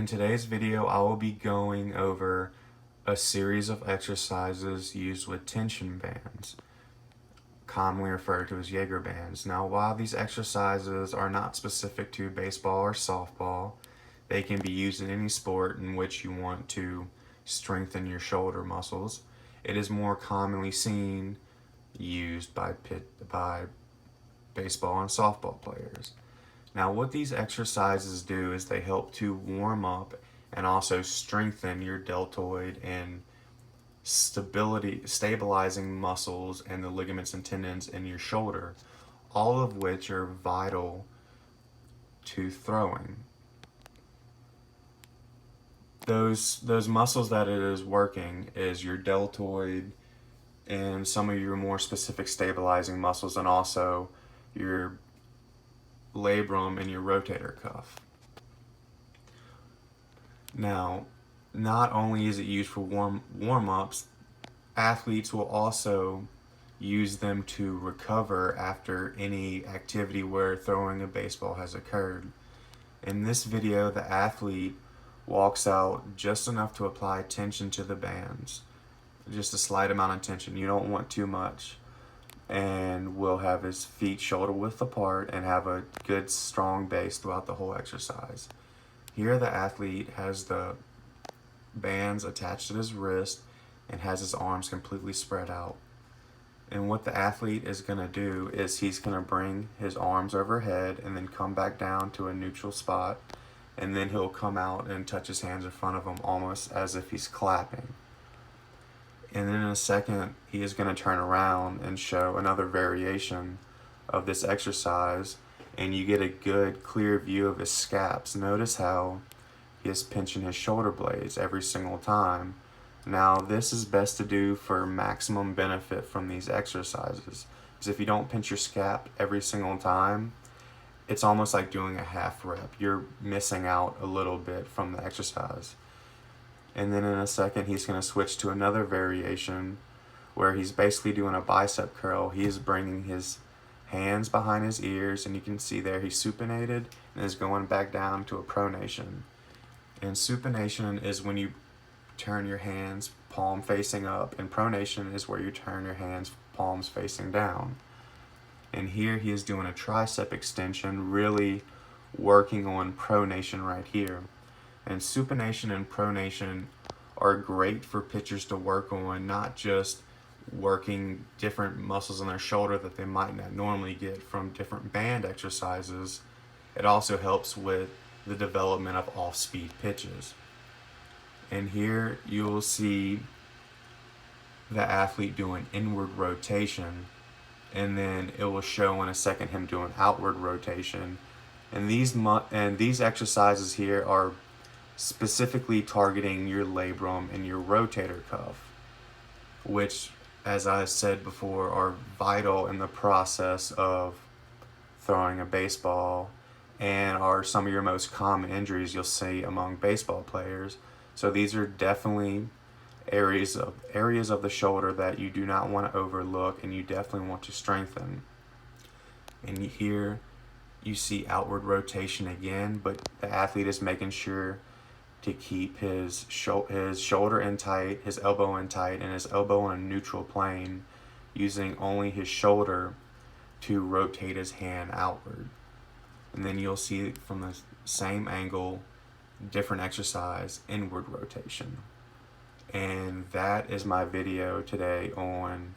In today's video, I will be going over a series of exercises used with tension bands, commonly referred to as Jaeger bands. Now, while these exercises are not specific to baseball or softball, they can be used in any sport in which you want to strengthen your shoulder muscles. It is more commonly used by baseball and softball players. Now, what these exercises do is they help to warm up and also strengthen your deltoid and stabilizing muscles and the ligaments and tendons in your shoulder, all of which are vital to throwing. Those muscles that it is working is your deltoid and some of your more specific stabilizing muscles, and also your labrum and your rotator cuff. Now, not only is it used for warm-ups, athletes will also use them to recover after any activity where throwing a baseball has occurred. In this video, the athlete walks out just enough to apply tension to the bands, just a slight amount of tension. You don't want too much. And will have his feet shoulder width apart and have a good strong base throughout the whole exercise. Here the athlete has the bands attached to his wrist and has his arms completely spread out. And what the athlete is going to do is he's going to bring his arms overhead and then come back down to a neutral spot, and then he'll come out and touch his hands in front of him almost as if he's clapping. And then in a second, he is going to turn around and show another variation of this exercise, and you get a good, clear view of his scaps. Notice how he is pinching his shoulder blades every single time. Now, this is best to do for maximum benefit from these exercises, because if you don't pinch your scap every single time, it's almost like doing a half rep. You're missing out a little bit from the exercise. And then in a second, he's going to switch to another variation where he's basically doing a bicep curl. He's bringing his hands behind his ears, and you can see there he's supinated and is going back down to a pronation. And supination is when you turn your hands palm facing up, and pronation is where you turn your hands palms facing down. And here he is doing a tricep extension, really working on pronation right here. And supination and pronation are great for pitchers to work on, not just working different muscles in their shoulder that they might not normally get from different band exercises. It also helps with the development of off-speed pitches. And here you'll see the athlete doing inward rotation, and then it will show in a second him doing outward rotation. And these exercises here are specifically targeting your labrum and your rotator cuff, which, as I said before, are vital in the process of throwing a baseball and are some of your most common injuries you'll see among baseball players. So these are definitely areas of the shoulder that you do not want to overlook, and you definitely want to strengthen. And here you see outward rotation again, but the athlete is making sure to keep his shoulder in tight, his elbow in tight, and his elbow on a neutral plane, using only his shoulder to rotate his hand outward. And then you'll see from the same angle, different exercise, inward rotation. And that is my video today on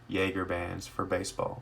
Jaeger bands for baseball.